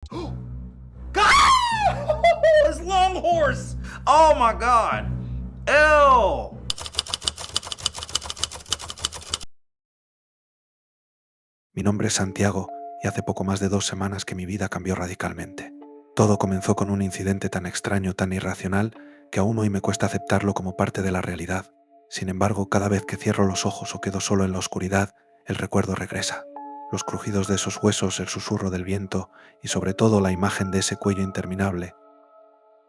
God! It's Long Horse! Oh my god! Ew! Mi nombre es Santiago y hace poco más de 2 semanas que mi vida cambió radicalmente. Todo comenzó con un incidente tan extraño, tan irracional, que aún hoy me cuesta aceptarlo como parte de la realidad. Sin embargo, cada vez que cierro los ojos o quedo solo en la oscuridad, el recuerdo regresa. Los crujidos de esos huesos, el susurro del viento y sobre todo la imagen de ese cuello interminable.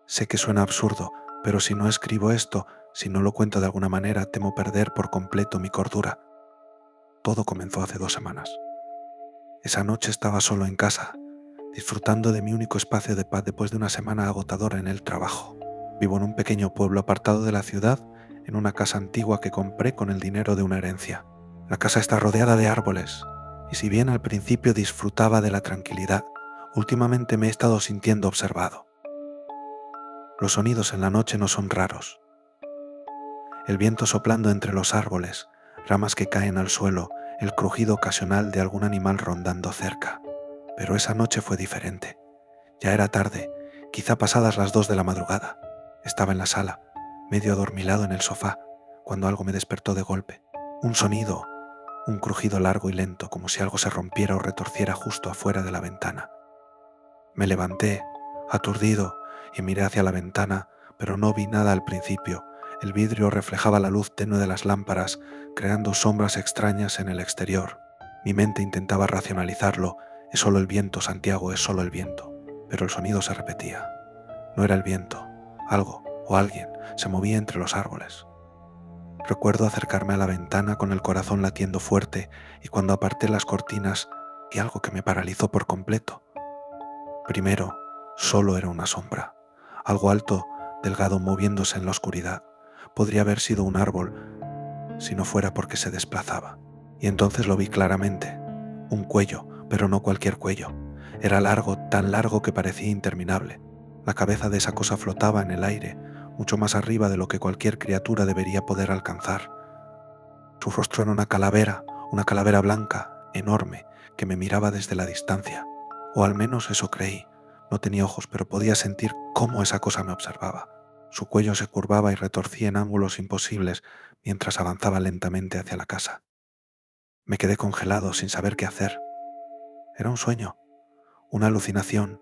Sé que suena absurdo, pero si no escribo esto, si no lo cuento de alguna manera, temo perder por completo mi cordura. Todo comenzó hace 2 semanas. Esa noche estaba solo en casa, disfrutando de mi único espacio de paz después de una semana agotadora en el trabajo. Vivo en un pequeño pueblo apartado de la ciudad, en una casa antigua que compré con el dinero de una herencia. La casa está rodeada de árboles, y si bien al principio disfrutaba de la tranquilidad, últimamente me he estado sintiendo observado. Los sonidos en la noche no son raros. El viento soplando entre los árboles, ramas que caen al suelo, el crujido ocasional de algún animal rondando cerca. Pero esa noche fue diferente. Ya era tarde, quizá pasadas las 2 de la madrugada. Estaba en la sala, medio adormilado en el sofá, cuando algo me despertó de golpe. Un sonido, un crujido largo y lento, como si algo se rompiera o retorciera justo afuera de la ventana. Me levanté, aturdido, y miré hacia la ventana, pero no vi nada al principio. El vidrio reflejaba la luz tenue de las lámparas, creando sombras extrañas en el exterior. Mi mente intentaba racionalizarlo. Es solo el viento, Santiago, es solo el viento. Pero el sonido se repetía. No era el viento. Algo o alguien se movía entre los árboles. Recuerdo acercarme a la ventana con el corazón latiendo fuerte y cuando aparté las cortinas vi algo que me paralizó por completo. Primero, solo era una sombra. Algo alto, delgado, moviéndose en la oscuridad. Podría haber sido un árbol si no fuera porque se desplazaba. Y entonces lo vi claramente. Un cuello, pero no cualquier cuello. Era largo, tan largo que parecía interminable. La cabeza de esa cosa flotaba en el aire, mucho más arriba de lo que cualquier criatura debería poder alcanzar. Su rostro era una calavera blanca, enorme, que me miraba desde la distancia. O al menos eso creí. No tenía ojos, pero podía sentir cómo esa cosa me observaba. Su cuello se curvaba y retorcía en ángulos imposibles mientras avanzaba lentamente hacia la casa. Me quedé congelado sin saber qué hacer. Era un sueño, una alucinación.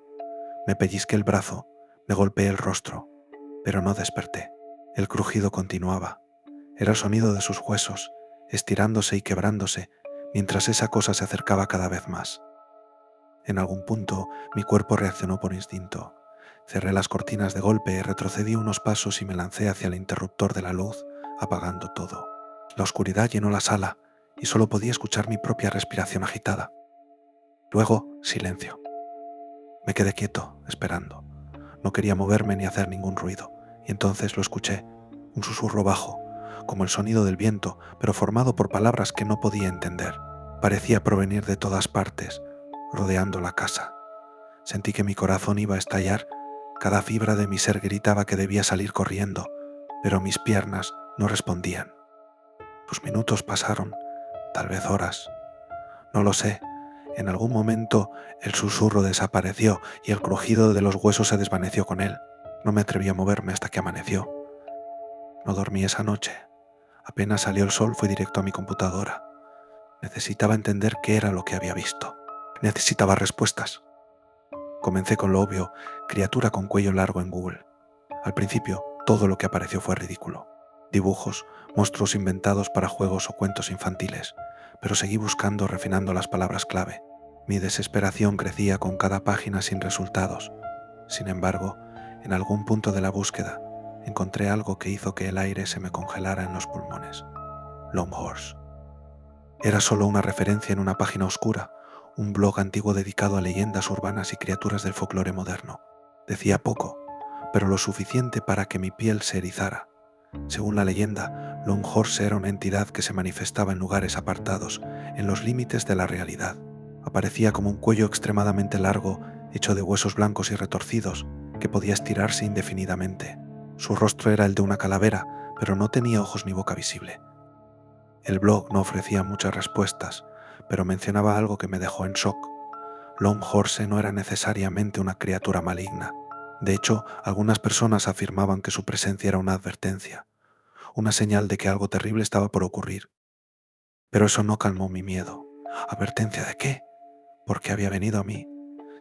Me pellizqué el brazo, me golpeé el rostro, pero no desperté. El crujido continuaba. Era el sonido de sus huesos, estirándose y quebrándose, mientras esa cosa se acercaba cada vez más. En algún punto, mi cuerpo reaccionó por instinto. Cerré las cortinas de golpe, retrocedí unos pasos y me lancé hacia el interruptor de la luz, apagando todo. La oscuridad llenó la sala y solo podía escuchar mi propia respiración agitada. Luego, silencio. Me quedé quieto, esperando. No quería moverme ni hacer ningún ruido, y entonces lo escuché, un susurro bajo, como el sonido del viento, pero formado por palabras que no podía entender. Parecía provenir de todas partes, rodeando la casa. Sentí que mi corazón iba a estallar, cada fibra de mi ser gritaba que debía salir corriendo, pero mis piernas no respondían. Los minutos pasaron, tal vez horas. No lo sé. En algún momento el susurro desapareció y el crujido de los huesos se desvaneció con él. No me atreví a moverme hasta que amaneció. No dormí esa noche. Apenas salió el sol fui directo a mi computadora. Necesitaba entender qué era lo que había visto. Necesitaba respuestas. Comencé con lo obvio, criatura con cuello largo en Google. Al principio, todo lo que apareció fue ridículo. Dibujos, monstruos inventados para juegos o cuentos infantiles, pero seguí buscando, refinando las palabras clave. Mi desesperación crecía con cada página sin resultados. Sin embargo, en algún punto de la búsqueda, encontré algo que hizo que el aire se me congelara en los pulmones. Long Horse. Era solo una referencia en una página oscura, un blog antiguo dedicado a leyendas urbanas y criaturas del folclore moderno. Decía poco, pero lo suficiente para que mi piel se erizara. Según la leyenda, Long Horse era una entidad que se manifestaba en lugares apartados, en los límites de la realidad. Aparecía como un cuello extremadamente largo, hecho de huesos blancos y retorcidos, que podía estirarse indefinidamente. Su rostro era el de una calavera, pero no tenía ojos ni boca visible. El blog no ofrecía muchas respuestas, pero mencionaba algo que me dejó en shock. Longhorse no era necesariamente una criatura maligna. De hecho, algunas personas afirmaban que su presencia era una advertencia, una señal de que algo terrible estaba por ocurrir. Pero eso no calmó mi miedo. ¿Advertencia de qué? ¿Por qué había venido a mí?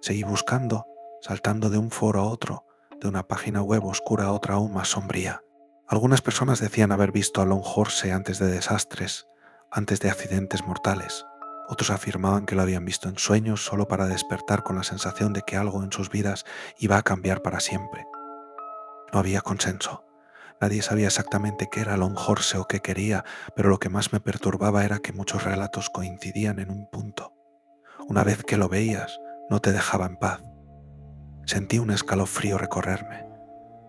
Seguí buscando, saltando de un foro a otro, de una página web oscura a otra aún más sombría. Algunas personas decían haber visto a Longhorse antes de desastres, antes de accidentes mortales. Otros afirmaban que lo habían visto en sueños solo para despertar con la sensación de que algo en sus vidas iba a cambiar para siempre. No había consenso. Nadie sabía exactamente qué era Longhorse o qué quería, pero lo que más me perturbaba era que muchos relatos coincidían en un punto. Una vez que lo veías, no te dejaba en paz. Sentí un escalofrío recorrerme.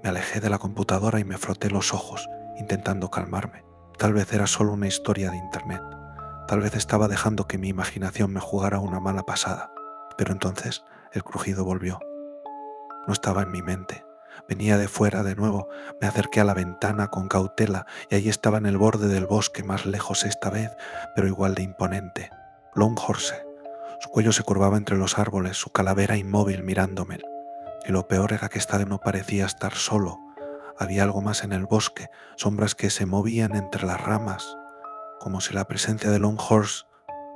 Me alejé de la computadora y me froté los ojos, intentando calmarme. Tal vez era solo una historia de internet. Tal vez estaba dejando que mi imaginación me jugara una mala pasada. Pero entonces el crujido volvió. No estaba en mi mente. Venía de fuera de nuevo. Me acerqué a la ventana con cautela y allí estaba en el borde del bosque, más lejos esta vez, pero igual de imponente. Longhorse. Su cuello se curvaba entre los árboles, su calavera inmóvil mirándome. Y lo peor era que esta vez no parecía estar solo. Había algo más en el bosque, sombras que se movían entre las ramas, como si la presencia de Longhorse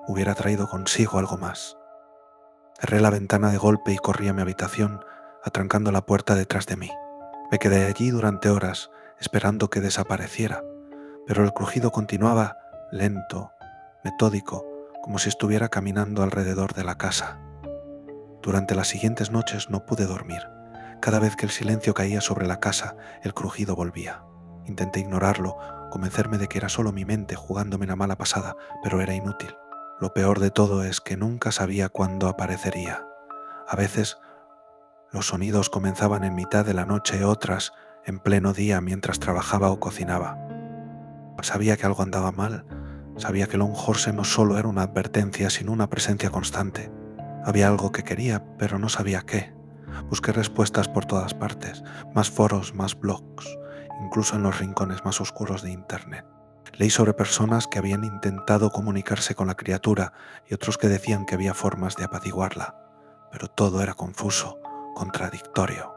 hubiera traído consigo algo más. Cerré la ventana de golpe y corrí a mi habitación, atrancando la puerta detrás de mí. Me quedé allí durante horas, esperando que desapareciera, pero el crujido continuaba, lento, metódico, como si estuviera caminando alrededor de la casa. Durante las siguientes noches no pude dormir. Cada vez que el silencio caía sobre la casa, el crujido volvía. Intenté ignorarlo, convencerme de que era solo mi mente jugándome una mala pasada, pero era inútil. Lo peor de todo es que nunca sabía cuándo aparecería. A veces los sonidos comenzaban en mitad de la noche, otras en pleno día mientras trabajaba o cocinaba. Sabía que algo andaba mal. Sabía que Longhorse no solo era una advertencia, sino una presencia constante. Había algo que quería, pero no sabía qué. Busqué respuestas por todas partes, más foros, más blogs, incluso en los rincones más oscuros de Internet. Leí sobre personas que habían intentado comunicarse con la criatura y otros que decían que había formas de apaciguarla, pero todo era confuso, contradictorio.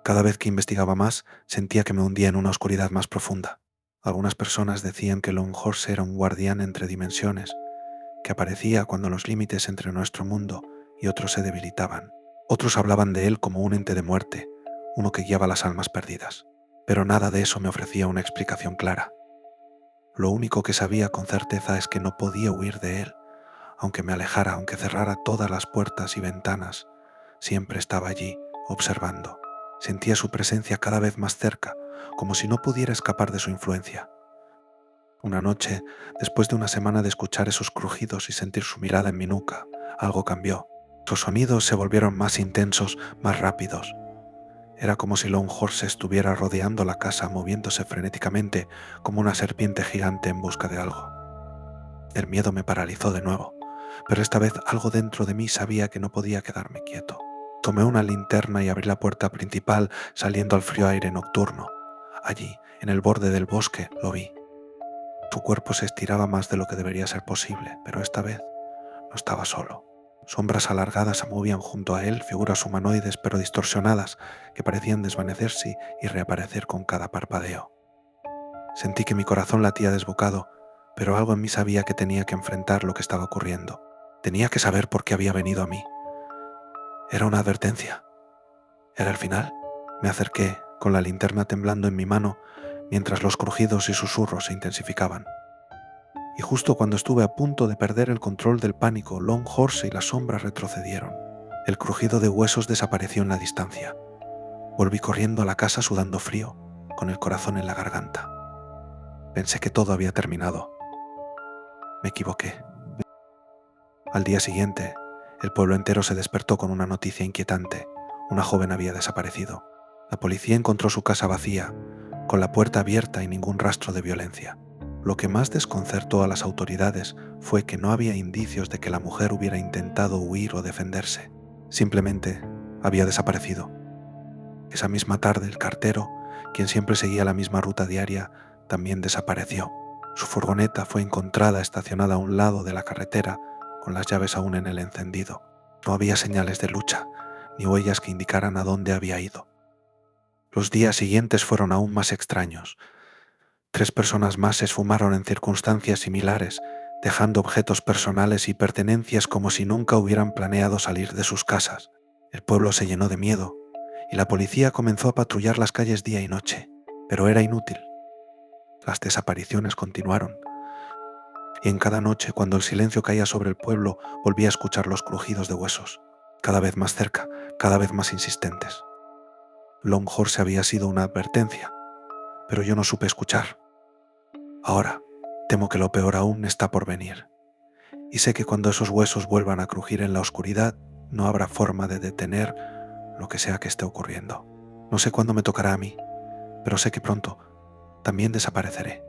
Cada vez que investigaba más, sentía que me hundía en una oscuridad más profunda. Algunas personas decían que Longhorse era un guardián entre dimensiones, que aparecía cuando los límites entre nuestro mundo y otros se debilitaban. Otros hablaban de él como un ente de muerte, uno que guiaba las almas perdidas. Pero nada de eso me ofrecía una explicación clara. Lo único que sabía con certeza es que no podía huir de él. Aunque me alejara, aunque cerrara todas las puertas y ventanas, siempre estaba allí, observando. Sentía su presencia cada vez más cerca, como si no pudiera escapar de su influencia. Una noche, después de una semana de escuchar esos crujidos y sentir su mirada en mi nuca, algo cambió. Sus sonidos se volvieron más intensos, más rápidos. Era como si Longhorse estuviera rodeando la casa, moviéndose frenéticamente como una serpiente gigante en busca de algo. El miedo me paralizó de nuevo, pero esta vez algo dentro de mí sabía que no podía quedarme quieto. Tomé una linterna y abrí la puerta principal, saliendo al frío aire nocturno. Allí, en el borde del bosque, lo vi. Su cuerpo se estiraba más de lo que debería ser posible, pero esta vez no estaba solo. Sombras alargadas se movían junto a él, figuras humanoides pero distorsionadas que parecían desvanecerse y reaparecer con cada parpadeo. Sentí que mi corazón latía desbocado, pero algo en mí sabía que tenía que enfrentar lo que estaba ocurriendo. Tenía que saber por qué había venido a mí. Era una advertencia. ¿Era el final? Me acerqué, con la linterna temblando en mi mano, mientras los crujidos y susurros se intensificaban. Y justo cuando estuve a punto de perder el control del pánico, Longhorse y las sombras retrocedieron. El crujido de huesos desapareció en la distancia. Volví corriendo a la casa sudando frío, con el corazón en la garganta. Pensé que todo había terminado. Me equivoqué. Al día siguiente, el pueblo entero se despertó con una noticia inquietante. Una joven había desaparecido. La policía encontró su casa vacía, con la puerta abierta y ningún rastro de violencia. Lo que más desconcertó a las autoridades fue que no había indicios de que la mujer hubiera intentado huir o defenderse. Simplemente había desaparecido. Esa misma tarde el cartero, quien siempre seguía la misma ruta diaria, también desapareció. Su furgoneta fue encontrada estacionada a un lado de la carretera, con las llaves aún en el encendido. No había señales de lucha, ni huellas que indicaran a dónde había ido. Los días siguientes fueron aún más extraños. 3 personas más se esfumaron en circunstancias similares, dejando objetos personales y pertenencias como si nunca hubieran planeado salir de sus casas. El pueblo se llenó de miedo, y la policía comenzó a patrullar las calles día y noche, pero era inútil. Las desapariciones continuaron, y en cada noche, cuando el silencio caía sobre el pueblo, volvía a escuchar los crujidos de huesos, cada vez más cerca, cada vez más insistentes. Longhorse había sido una advertencia, pero yo no supe escuchar. Ahora, temo que lo peor aún está por venir, y sé que cuando esos huesos vuelvan a crujir en la oscuridad, no habrá forma de detener lo que sea que esté ocurriendo. No sé cuándo me tocará a mí, pero sé que pronto también desapareceré.